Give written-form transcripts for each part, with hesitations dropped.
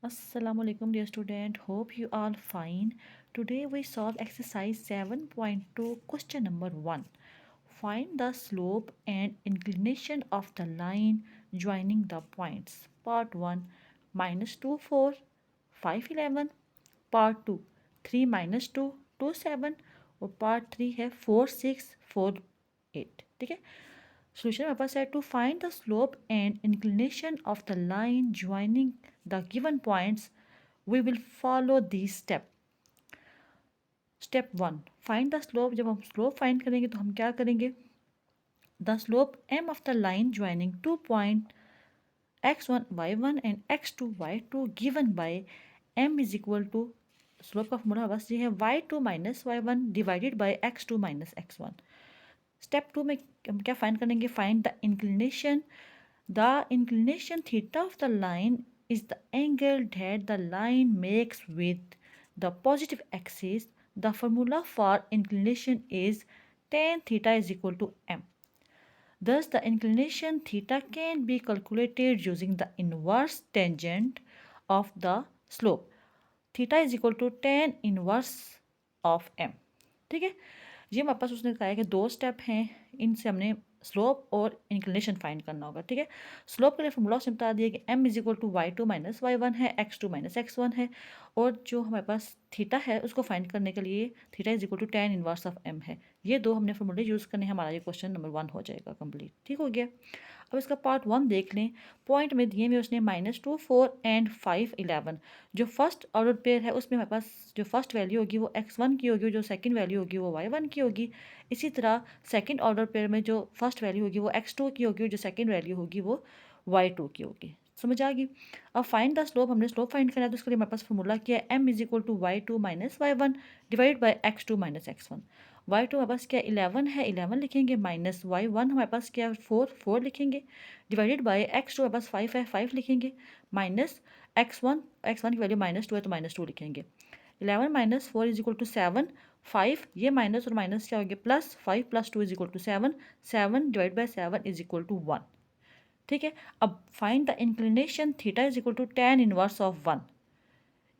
Assalamualaikum dear student, hope you all fine. Today we solve exercise 7.2 question number 1. Find the slope and inclination of the line joining the points. Part 1 -2 4 5 11. Part 2 3 -2 2 7 और part 3 है 4 6 4 8. ठीक है. Solution number said to find the slope and inclination of the line joining the given points. We will follow these steps. Step 1 find the slope. जब हम slope find करेंगे तो हम क्या करेंगे? The slope m of the line joining two point x1 y1 and x2 y2 given by m is equal to slope का formula बस ये है y2 minus y1 divided by x2 minus x1. Step 2 में हम क्या find करेंगे? Find the inclination. The inclination theta of the line is the angle that the line makes with the positive axis. The formula for inclination is tan theta is equal to m. Thus, the inclination theta can be calculated using the inverse tangent of the slope. Theta is equal to tan inverse of m. ठीक है. ये हमारे पास उसने कहा है कि दो step हैं, इनसे हमने स्लोप और इंक्लिनेशन फाइंड करना होगा. ठीक है. स्लोप के लिए फॉर्मूला उसने बता दिया कि m is equal to y2 minus y1 है, x2 माइनस x1 है, और जो हमारे पास थीटा है उसको फाइंड करने के लिए theta is equal to tan inverse of m है. ये दो हमने फॉर्मूले यूज़ करने हैं, हमारा ये क्वेश्चन नंबर 1 हो जाएगा कंप्लीट. ठीक हो गया. अब इसका पार्ट 1 देख लें. पॉइंट में दिए हुए उसने -2 4 एंड 5 11. जो फर्स्ट ऑर्डर पेयर है उसमें हमारे पास जो फर्स्ट वैल्यू होगी वो x1 की होगी, जो सेकंड वैल्यू होगी वो y1 की होगी. इसी तरह सेकंड ऑर्डर पेयर में जो फर्स्ट वैल्यू होगी वो x2 की होगी, जो सेकंड वैल्यू होगी वो y2 की होगी. समझ आ गई. अब फाइंड द स्लोप. हमने स्लोप फाइंड करना है तो उसके लिए हमारे पास फॉर्मूला क्या है? m is equal to y2 minus y1 divide by x2 minus x1. y2 हमारे पास क्या 11 है, 11 लिखेंगे, माइनस y1 हमारे पास क्या 4 लिखेंगे, डिवाइडेड बाई x2 हमारे पास 5 है, 5 लिखेंगे, माइनस x1 की वैल्यू -2 है तो -2 लिखेंगे. 11 माइनस 4 इज इक्वल टू 7. 5 ये माइनस और माइनस क्या हो गया plus, 5 plus 2 is equal to 7. 7 divide by 7 is equal to 1. ठीक है. अब find the inclination theta is equal to tan inverse of 1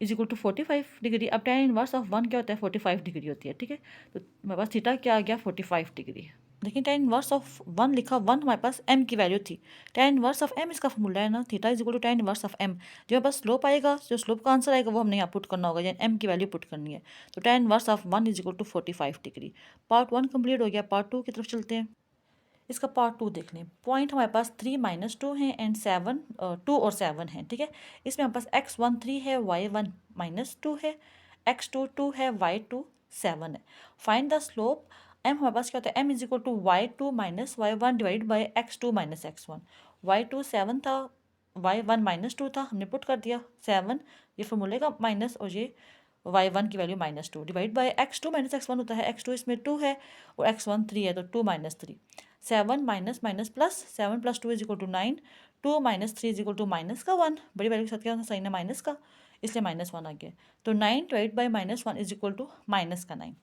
is equal to 45 degree. अब tan इनवर्स ऑफ 1 क्या होता है? 45 डिग्री होती है. ठीक है. तो हमारे पास थीटा क्या आ गया? 45 डिग्री. लेकिन tan इनवर्स ऑफ 1 लिखा, 1 हमारे पास m की वैल्यू थी. tan इनवर्स ऑफ m इसका फॉर्मूला है ना, theta is equal to tan inverse of m. जो हमारे पास स्लोप आएगा, जो स्लोप का आंसर आएगा वो हमने यहाँ पुट करना होगा, यानी m की वैल्यू पुट करनी है. तो tan inverse of 1 is equal to 45 degree. Part 1 complete हो गया. पार्ट 2 की तरफ चलते हैं. इसका पार्ट 2 देख लें. पॉइंट हमारे पास 3 -2 हैं एंड 7 2 और 7 हैं. ठीक है. इसमें हमारे पास x1 3 है, y1 -2 है, x2 2 है, y2 7 है. Find the slope. m हमारे पास क्या होता है? m is equal to y2 minus y1 divide by x2 minus x1. y2 7 था, y1 -2 था, हमने पुट कर दिया 7, ये फॉर्मूले का माइनस, और ये y1 की value -2 divide by x2 minus x1 होता है. x2 इसमें 2 है और x1 3 है, तो 2 minus 3. 7 minus minus plus, 7 plus 2 is equal to 9. 2 minus 3 is equal to minus का 1. बड़ी वैल्यू के साथ क्या साइन है? माइनस का, इसलिए -1 आ गया. तो 9 divide by -1 is equal to minus का 9.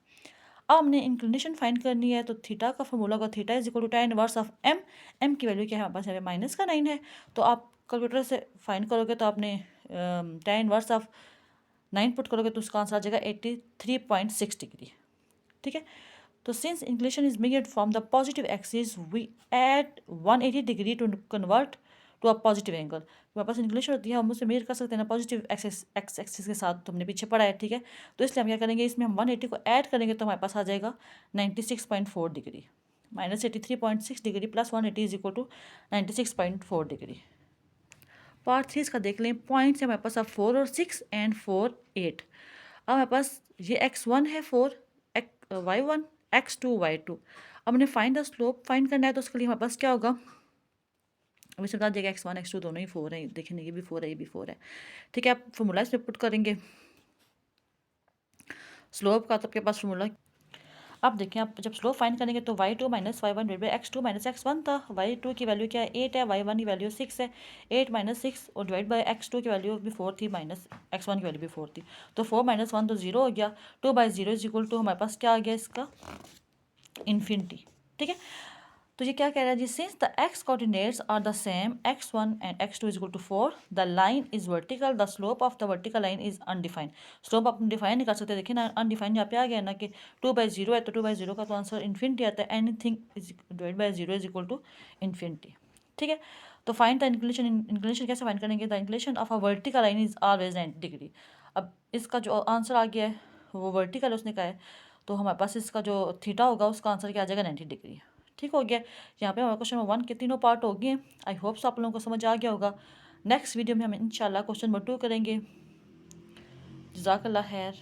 अब हमने इंक्लिनेशन फाइंड करनी है, तो थीटा का फॉर्मूला का theta is equal to tan inverse of m. m की वैल्यू क्या है हमारे पास? यहाँ पे माइनस का 9 है. तो आप कैलकुलेटर से फाइंड करोगे तो आपने tan इनवर्स ऑफ 9 पुट करोगे तो उसका आंसर आ जाएगा 83.6 डिग्री. ठीक है. तो since inclination is measured from the positive axis, we add 180 degree to convert to a positive angle. हमारे पास इंक्लिनेशन होती है, हम उसे मेजर कर सकते हैं ना पॉजिटिव एक्सिस के साथ, तो हमने पीछे पढ़ा है. ठीक है. तो इसलिए हम क्या करेंगे, इसमें हम 180 को ऐड करेंगे तो हमारे पास आ जाएगा 96.4 degree. -83.6 degree plus 180 is equal to 96.4 degree. Part 3 इसका देख लें. पॉइंट्स है हमारे पास अब 4 और 6 एंड 4 8. अब हमारे पास ये x1 है 4, y1 x2 y2. अब हमने फाइंड द स्लोप फाइंड करना है, तो उसके लिए हमारे पास क्या होगा? अब इसे बता देगा x1 x2 दोनों ही 4 हैं. देखेंगे ये भी 4 है, ये भी 4 है. ठीक है. आप फॉर्मूला इसमें पुट करेंगे स्लोप का, तो आपके पास फॉर्मूला. अब देखें, आप जब स्लोप फाइंड करेंगे तो y2 minus y1 divide by x2 minus x1 था. y2 की वैल्यू क्या है? 8 है, y1 की वैल्यू 6 है. 8 माइनस 6 और डिवाइड बाई x2 की वैल्यू भी 4 थी, माइनस x1 की वैल्यू भी 4 थी. तो 4 माइनस 1 तो 0 हो गया. 2 बाई 0 इज इक्वल टू हमारे पास क्या आ गया इसका? इन्फिनिटी. ठीक है. तो ये क्या कह रहा है जी, since the x coordinates are the same x1 and x2 is equal to 4, the line is vertical, the slope of the vertical line is undefined. Slope आप डिफाइन नहीं कर सकते, देखिए ना अनडिफाइंड यहाँ पे आ गया ना कि 2/0 है, तो 2/0 का तो आंसर इन्फिनिटी आता है, anything is divide by 0 is equal to infinity. ठीक है, तो फाइंड द इंक्लिनेशन, इंक्लिनेशन कैसे फाइंड करेंगे, the inclination of a vertical line is always 90 degree. अब इसका जो आंसर आ गया है वो वर्टिकल उसने कहा है, तो हमारे पास इसका जो थीटा होगा उसका आंसर क्या आ जाएगा, 90 डिग्री। ठीक हो गया, यहाँ पे हमारे क्वेश्चन नंबर 1 के तीनों पार्ट हो गए। आई होप्स आप लोगों को समझ आ गया होगा। नेक्स्ट वीडियो में हम इंशाल्लाह क्वेश्चन नंबर 2 करेंगे। जज़ाकल्लाह खैर।